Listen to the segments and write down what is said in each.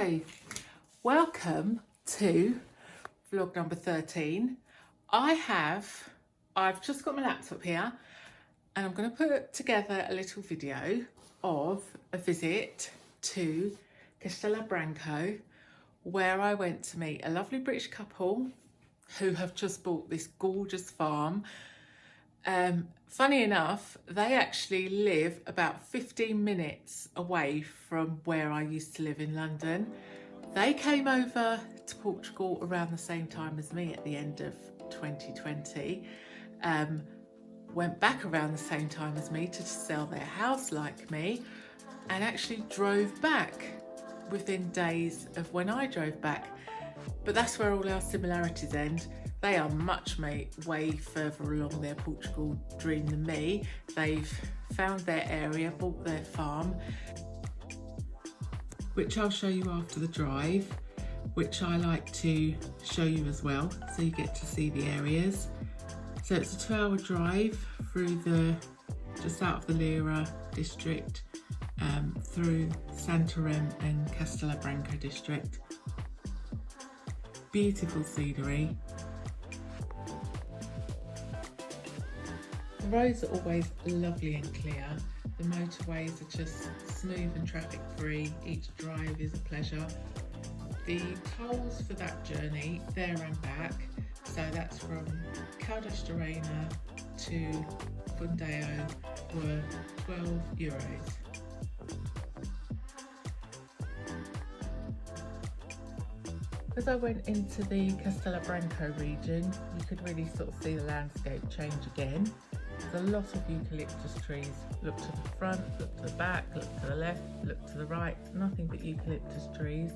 Hello, welcome to vlog number 13. I've just got my laptop here and I'm going to put together a little video of a visit to Castelo Branco, where I went to meet a lovely British couple who have just bought this gorgeous farm. Funny enough, they actually live about 15 minutes away from where I used to live in London. They came over to Portugal around the same time as me at the end of 2020. Went back around the same time as me to sell their house like me, and actually drove back within days of when I drove back. But that's where all our similarities end. They are way further along their Portugal dream than me. They've found their area, bought their farm, which I'll show you after the drive, which I like to show you as well, so you get to see the areas. So it's a 2-hour drive through just out of the Lira district, through Santarém and Castelo Branco district. Beautiful scenery. The roads are always lovely and clear. The motorways are just smooth and traffic free. Each drive is a pleasure. The tolls for that journey, there and back, so that's from Castelo to Fundao, were €12. As I went into the Castelo Branco region, you could really sort of see the landscape change again. There's a lot of eucalyptus trees. Look to the front, look to the back, look to the left, look to the right, nothing but eucalyptus trees.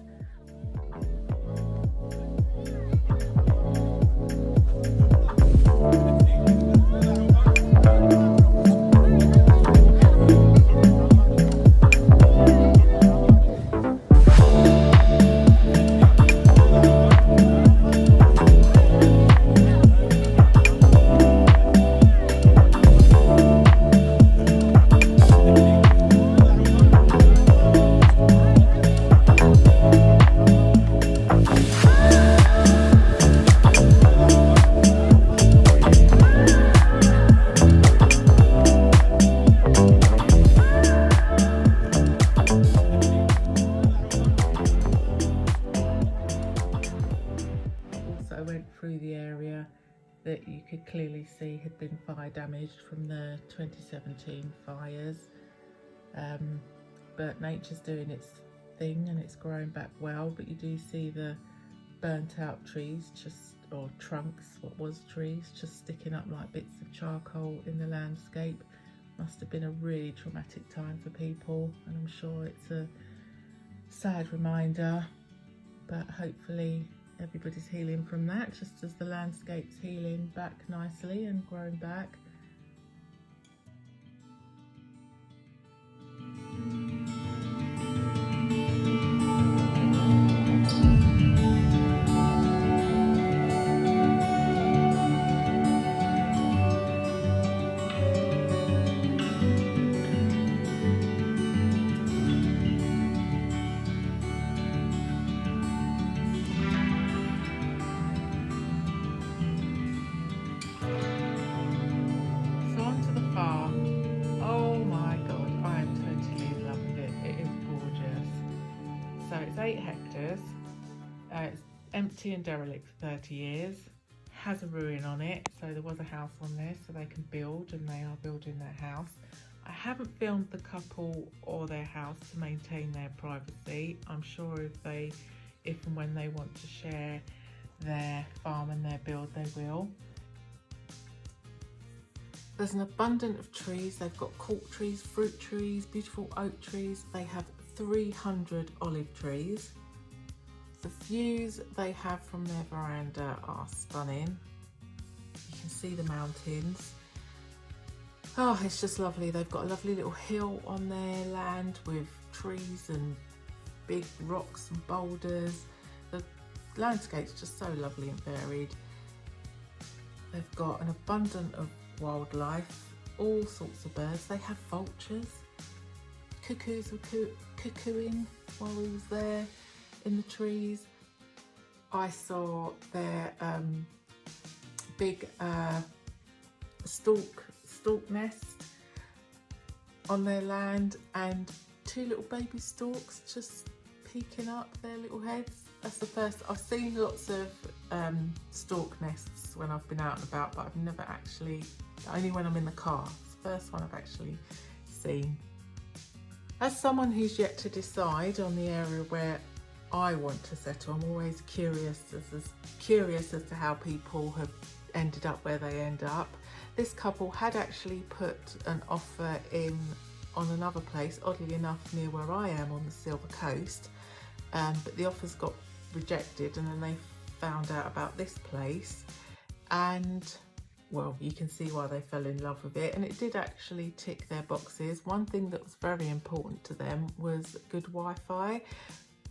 Through the area that you could clearly see had been fire damaged from the 2017 fires, but nature's doing its thing and it's growing back well. But you do see the burnt out trees, or trunks, what was trees, just sticking up like bits of charcoal in the landscape. Must have been a really traumatic time for people, and I'm sure it's a sad reminder, but hopefully everybody's healing from that, just as the landscape's healing back nicely and growing back. So it's 8 hectares, it's empty and derelict for 30 years, has a ruin on it, so there was a house on there so they can build, and they are building their house. I haven't filmed the couple or their house to maintain their privacy. I'm sure if and when they want to share their farm and their build, they will. There's an abundance of trees. They've got cork trees, fruit trees, beautiful oak trees. They have 300 olive trees. The views they have from their veranda are stunning. You can see the mountains. Oh, it's just lovely. They've got a lovely little hill on their land with trees and big rocks and boulders. The landscape's just so lovely and varied. They've got an abundance of wildlife, all sorts of birds. They have vultures. Cuckoos were cuckooing while we was there. in the trees. I saw their big stork nest on their land, and 2 little baby storks just peeking up their little heads. That's the first. I've seen lots of stork nests when I've been out and about, but I've never actually, only when I'm in the car. It's the first one I've actually seen. As someone who's yet to decide on the area where I want to settle, I'm always curious as to how people have ended up where they end up. This couple had actually put an offer in on another place, oddly enough near where I am on the Silver Coast, but the offers got rejected, and then they found out about this place, and well, you can see why they fell in love with it, and it did actually tick their boxes. One thing that was very important to them was good Wi-Fi,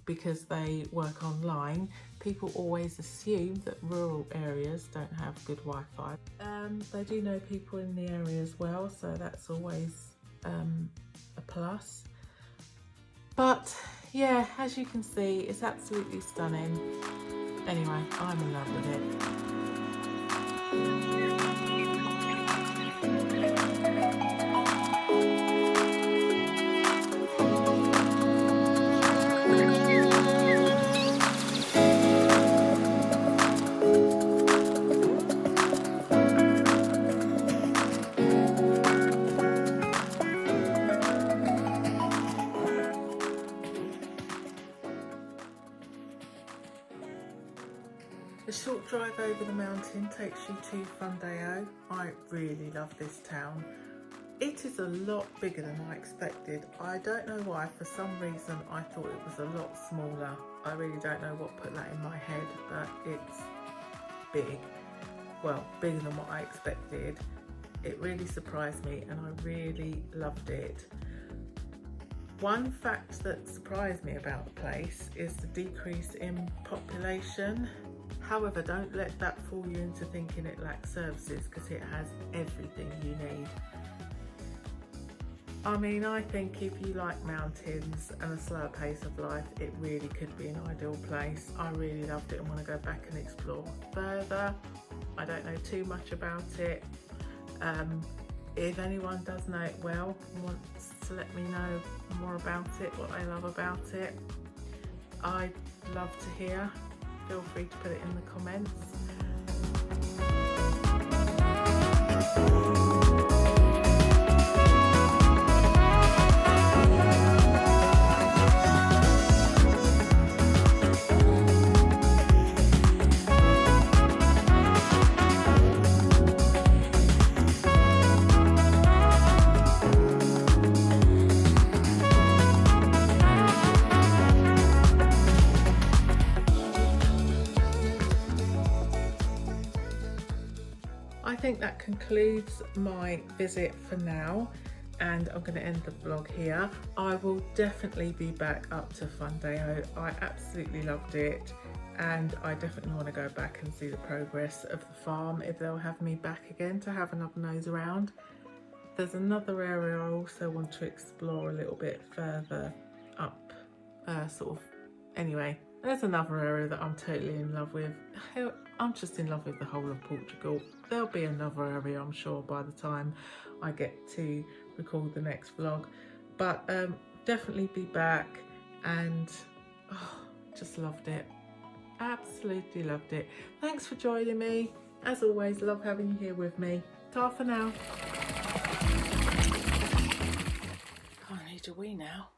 because they work online. People always assume that rural areas don't have good Wi-Fi. They do know people in the area as well, so that's always a plus. But yeah, as you can see, it's absolutely stunning. Anyway, I'm in love with it. A short drive over the mountain takes you to Fundao. I really love this town. It is a lot bigger than I expected. I don't know why, for some reason I thought it was a lot smaller. I really don't know what put that in my head, but it's big. Well, bigger than what I expected. It really surprised me and I really loved it. One fact that surprised me about the place is the decrease in population. However, don't let that fool you into thinking it lacks services, because it has everything you need. I mean, I think if you like mountains and a slower pace of life, it really could be an ideal place. I really loved it and want to go back and explore further. I don't know too much about it. If anyone does know it well and wants to let me know more about it, what they love about it, I'd love to hear. Feel free to put it in the comments. I think that concludes my visit for now, and I'm going to end the vlog here. I will definitely be back up to Fundao. I absolutely loved it, and I definitely want to go back and see the progress of the farm if they'll have me back again to have another nose around. There's another area I also want to explore a little bit further up, anyway. There's another area that I'm totally in love with. I'm just in love with the whole of Portugal. There'll be another area, I'm sure, by the time I get to record the next vlog. But definitely be back, and just loved it. Absolutely loved it. Thanks for joining me. As always, love having you here with me. Ta for now. I need a wee now.